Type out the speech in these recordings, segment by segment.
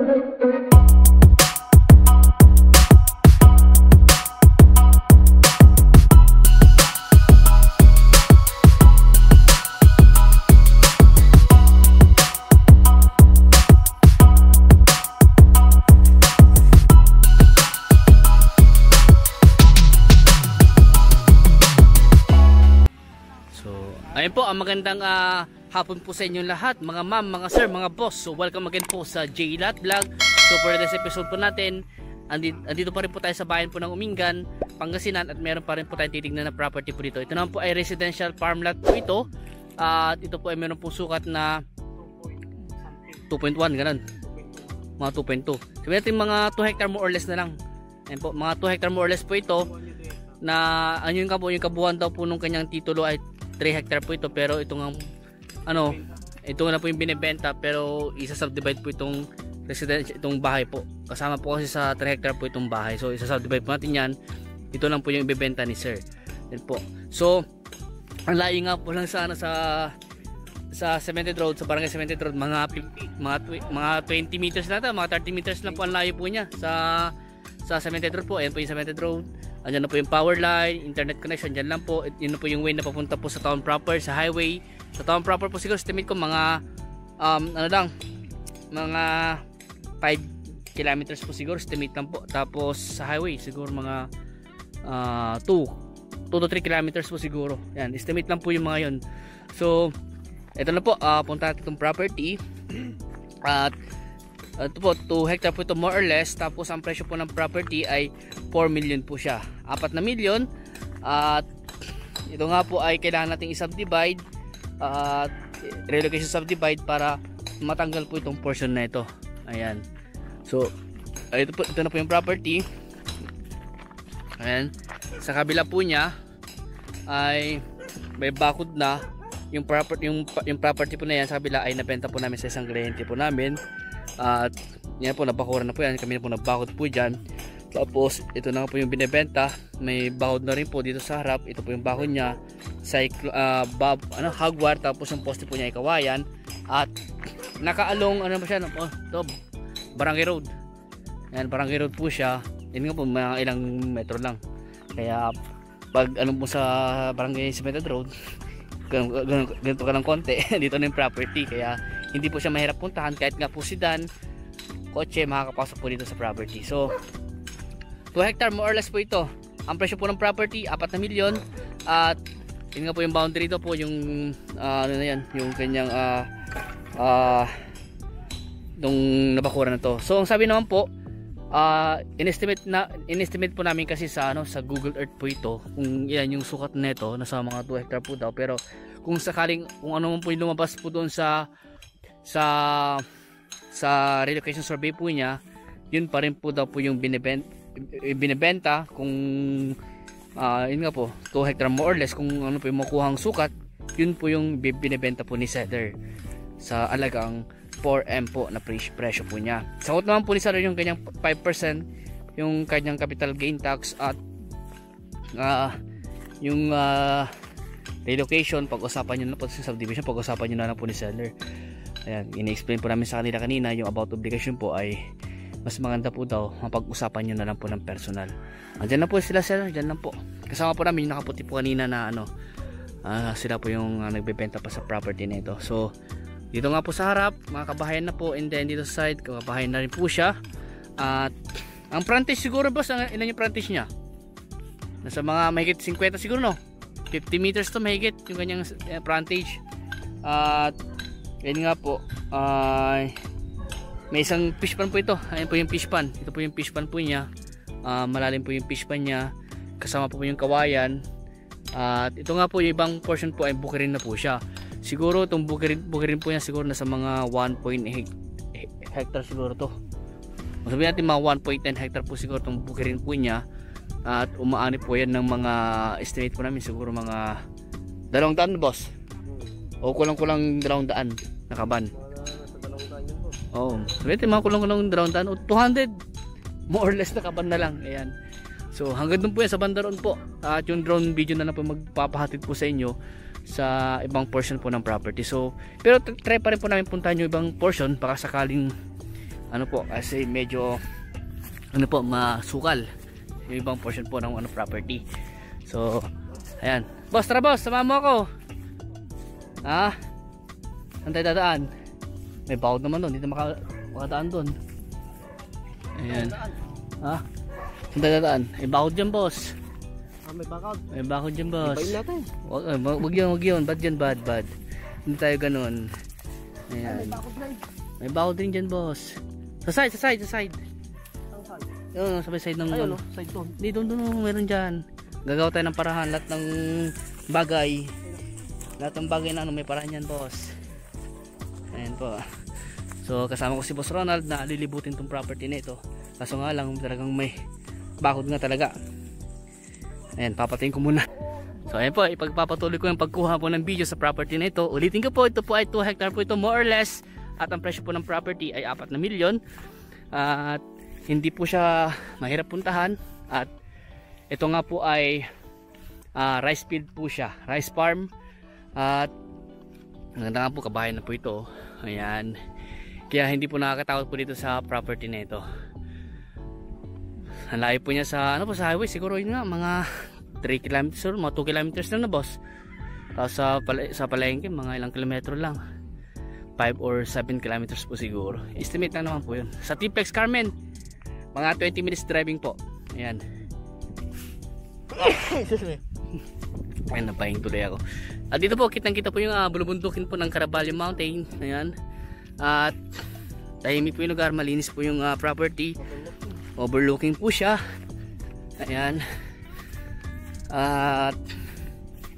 Ayun po, ang magandang hapon po sa inyong lahat, mga ma'am, mga sir, mga boss. So welcome again po sa JLat Vlog. So for this episode po natin, andito pa rin po tayo sa bayan po ng Umingan, Pangasinan, at meron pa rin po tayong titignan na property po dito. Ito naman po ay residential farm lot po ito. At ito po ay meron po sukat na 2.1, ganun. Mga 2.2. Sabihin natin mga 2 hectare more or less na lang. Ayun po, mga 2 hectare more or less po ito. Na ano yung kabuuan daw po nung kanyang titulo ay 3 hectare po ito, pero ito nga ito na po yung binebenta, pero isa-subdivide po itong residential, itong bahay po. Kasama po kasi sa 3 hectare po itong bahay. So isa-subdivide po natin yan. Ito lang po yung ibebenta ni sir. Yan po. So ang layo nga po lang sa Cemented Road, sa Barangay Cemented Road, mga 20 meters na ito, mga 30 meters lang po ang layo po niya sa Cemented Road po. Ayan po yung Cemented Road. Andyan na po yung power line, internet connection, dyan lang po. Yun na po yung way na papunta po sa town proper, sa highway. Sa town proper po siguro, estimate ko mga mga 5 kilometers po siguro, estimate lang po. Tapos sa highway, siguro mga 2 to 3 kilometers po siguro. Yan, estimate lang po yung mga yun. So, ito na po, punta natin itong property. At ito po, 2 hectare po ito more or less. Tapos ang presyo po ng property ay 4 million po siya, 4 na million. At ito nga po ay kailangan nating i-subdivide, relocation subdivide, para matanggal po itong portion na ito. Ayan. So ito na po yung property. Ayan. Sa kabila po niya ay may bakod na yung property po na yan. Sa kabila ay nabenta po namin sa isang kliyente po namin. At yan po, nabakuran na po yan. Kami na po nabakod po dyan. Tapos ito na po yung binebenta. May bakod na rin po dito sa harap. Ito po yung bakod niya, hagwar. Tapos yung poste po niya ay kawayan. At nakaalong ano po siya, ito, Barangay Road. Yan, Barangay Road po siya. Yan nga po, mga ilang metro lang. Kaya pag ano po sa Barangay Cemented Road, ganito ka ng konti. Dito na yung property. Kaya hindi po siya mahirap puntahan. Kahit nga po sedan, kotse, makakapasok po dito sa property. So 2 hectare more or less po ito. Ang presyo po ng property 4 na milyon. At yun nga po yung boundary dito po, yung ano na yan, yung kanyang nung nabakuran na to. So ang sabi naman po, inestimate po namin kasi sa Google Earth po ito kung ilan yung sukat nito, nasa mga 2 hectare po daw. Pero kung sakaling kung ano man po yung lumabas po doon sa relocation survey po niya, yun pa rin po daw po yung binebenta kung yun nga po, 2 hectare more or less. Kung ano po yung makuhang sukat, yun po yung binebenta po ni seller sa alagang 4M po na presyo po niya. Sagot naman po ni seller yung kanyang 5% yung kanyang capital gain tax, at yung relocation, pag-usapan nyo na po sa subdivision, pag-usapan nyo na lang po ni seller. Ayan, ini-explain po namin sa kanila kanina, yung about obligation po ay mas maganda po daw mapag-usapan nyo na lang po ng personal. Andyan na po sila sir, dyan lang po. Kasama po namin yung nakaputi po kanina na sila po yung nagbebenta pa sa property na ito. So dito nga po sa harap, mga kabahayan na po, and then dito sa side, kabahayan na rin po siya. At ang frontage siguro boss, ilan yung frontage niya? Nasa mga mahigit 50 siguro, no? 50 meters to mahigit yung kanyang frontage. At yun nga po, may isang fish pan po ito. Ayan po yung fish pan. Ito po yung fish pan po niya. Malalim po yung fish pan niya. Kasama po yung kawayan. At ito nga po, yung ibang portion po ay bukirin na po siya. Siguro itong bukirin po niya siguro nasa mga 1.8 hectare siguro to. Sabihin natin mga 1.10 hectare po siguro itong bukirin po niya. At umaani po yan ng mga estimate po namin, siguro mga 200 boss. O kulang-kulang 200 na kaban. Oh, sabihin natin mga kulang-kulang 200 o 200 more or less na kaban na lang. Ayan. So hanggang dun po yan sa bandaron po. At yung drone video na lang po magpapahatid po sa inyo sa ibang portion po ng property. So pero try pa rin po namin puntahan yung ibang portion, baka sakaling ano po, kasi medyo ano po, masukal yung ibang portion po ng ano property. So ayan, boss, tara boss, sama mo ako. Ha? Saan tayo dadaan? May bawod naman doon, dito makadaan doon. Ayan. Ha? Saan tayo dadaan? May bawod dyan, boss. May bakod. May bakod dyan, boss. Ibayin natin. Wag yun. Bad yan, bad. Hindi tayo ganun. Ayan. May bakod din dyan, boss. Sa side. Yun, sa side ng... Ayun, side doon. Hindi, doon, meron dyan. Gagawa tayo ng parahan. Lahat ng bagay. Lahat ng bagay na ano, may parahan yan, boss. Ayan po. So, kasama ko si Boss Ronald na lilibutin tong property na ito. Kaso nga lang, talagang may bakod nga talaga. Ayan, papatayin ko muna. So ayan po, ipagpapatuloy ko yung pagkuha po ng video sa property na ito. Ulitin ko po, ito po ay 2 hectare po ito more or less. At ang presyo po ng property ay 4 na milyon. At hindi po siya mahirap puntahan. At ito nga po ay rice field po siya, rice farm. At maganda nga po, kabahay na po ito. Ayan. Kaya hindi po nakakatakot po dito sa property na ito. Ang layo po niya sa ano po, sa highway siguro yun nga mga 3 kilometers or mga 2 kilometers lang na, boss. Tapos sa palengke mga ilang kilometro lang, 5 or 7 kilometers po siguro. Estimate lang naman po yun. Sa T-Plex Carmen mga 20 minutes driving po. Ayan. Ayan, napahing tuloy ako. At dito po kitang kita po yung bulubundukin po ng Caraballo Mountain. Ayan. At tahimik po yung lugar, malinis po yung property. Overlooking po siya. Ayan. At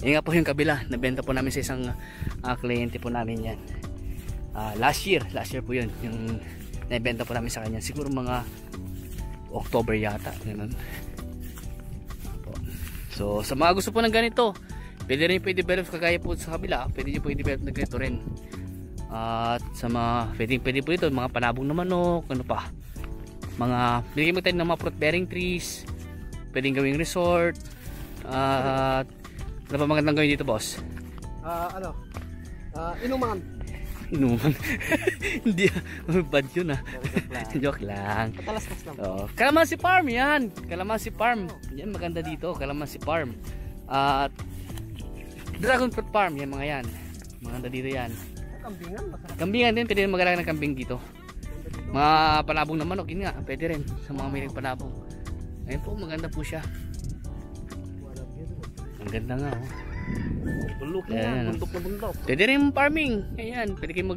yun nga po yung kabila, nabenta po namin sa isang kliyente po namin yan. Last year po yun, yung nabenta po namin sa kanya. Siguro mga October yata, ganun. So sa mga gusto po ng ganito, pwede rin po i-develop kagaya po sa kabila, pwede nyo po i-develop na ganito rin. At sa mga pwede po ito, mga panabong na manok, ano pa, mga bigyan mo tayo ng mga fruit bearing trees, pwedeng gawing resort. At ano pa magandang gawin dito, boss? Inuman. Hindi, bad yun joke lang. Patalastas lang. Calamansi farm yan. Calamansi farm yan, maganda dito, Calamansi farm. At dragon fruit farm, yan mga yan, maganda dito yan. Kambingan din, pwede rin mag-alaga ng kambing dito. Mga panabong na manok, yun nga, pwede rin sa mga miring panabong. Ayun po, maganda po siya. Ang ganda nga, oh. Bundok na, bundok na bundok. Pwede rin farming. Ayan, pwede kayo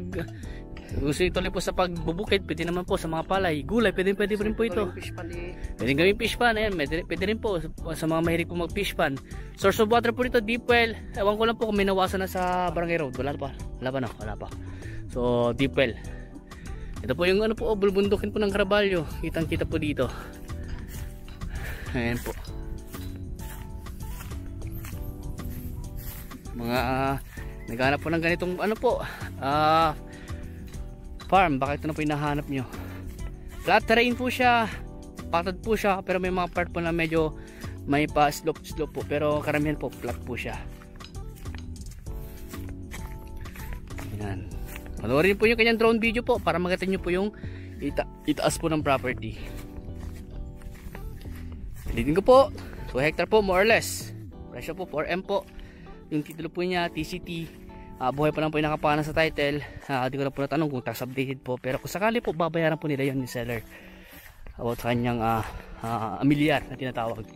gusto ituloy po sa pagbubukid, pwede naman po sa mga palay. Gulay, pwede rin po ito. Pwede gawing fish pan, ayan, pwede rin po sa mga mahilig po mag fish pan. Source of water po dito, deep well. Ewan ko lang po kung may nawasan na sa barangay road. Wala pa. So, deep well. Ito po yung ano po, bulbundukin po ng Caraballo. Kitang kita po dito. Ayan po. Mga naghanap po ng ganitong ano po, farm, baka ito na po yung nahanap nyo. Flat terrain po siya, patad po siya, pero may mga part po na medyo may pa slope po, pero karamihan po flat po siya. Ayan. Panoorin po yung kanyang drone video po para makita nyo po yung itaas po ng property. Pilitin ko po 2 hectare po more or less. Presyo po 4M po. Yung titulo po niya TCT. Buhay pa lang po yung nakapana sa title. Di ko na po natanong kung tax updated po, pero kung sakali po babayaran po nila yun yung seller about sa kanyang amilyar na tinatawag.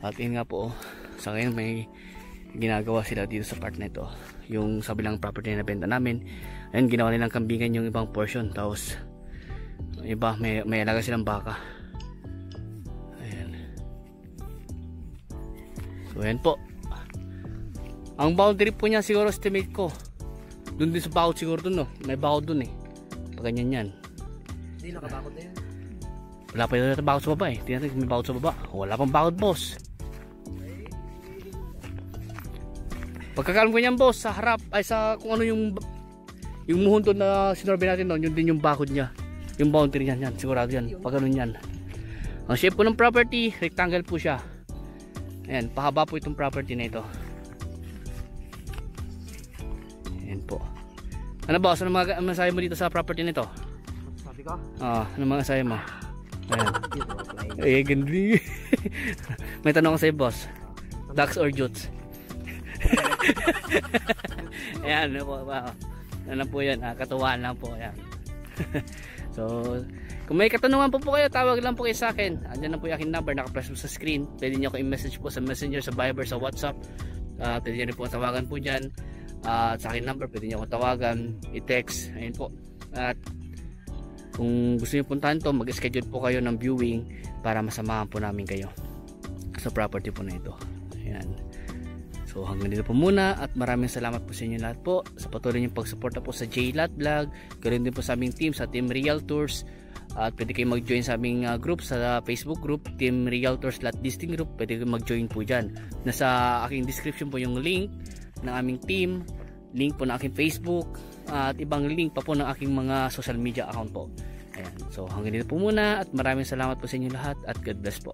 At yun nga po, sa ngayon may ginagawa sila dito sa part na ito. Yung sa bilang property na benta namin, ayun, ginawa nilang kambingan yung ibang portion, tapos iba may alaga silang baka. Ayan. So ayan po. Ang boundary po niya siguro estimate ko doon din sa bakod siguro doon, no? May bakod doon pag ganyan yan. Hindi nakabakod na yan. Wala pa yung bakod sa baba Tingnan natin may bakod sa baba. Wala pang bakod, boss. Pagkakalam ko niyan, boss, sa harap ay sa kung ano yung muhon doon na sinorbe natin doon, yun din yung bakod niya. Yung boundary niyan, yan, sigurado yan. Pag ganun yan. Ang shape po ng property, rectangle po siya. Ayan, pahaba po itong property na ito. Ayan po. Ano, boss? Ano masasabi mo dito sa property nito? Sabi ko? Ano mga sabi mo? Ayan. Gandhi. May tanong ko sa'yo, boss. Ducks or jutes? Ayan, ano po yan, katuwaan lang po. Ayan. So, kung may katanungan po kayo, tawag lang po kayo sa akin. Andyan na po yung aking number, nakapress mo sa screen. Pwede nyo ako i-message po sa Messenger, sa Viber, sa WhatsApp. Pwede nyo rin po tawagan po dyan. At sa aking number, pwede nyo ako tawagan, i-text. Ayun po. At kung gusto nyo puntahan to, mag-schedule po kayo ng viewing para masamahan po namin kayo sa property po na ito. Ayan. So hanggang dito po muna at maraming salamat po sa inyo lahat po sa patuloy niyong pagsuporta po sa JLAT Vlog. Ganoon din po sa aming team, sa Team Realtors. At pwede kayong mag-join sa aming group, sa Facebook group, Team Realtors Lot Listing Group. Pwede kayong mag-join po dyan. Nasa aking description po yung link ng aming team, link po ng aking Facebook, at ibang link pa po ng aking mga social media account po. Ayan. So hanggang dito po muna at maraming salamat po sa inyo lahat at God bless po.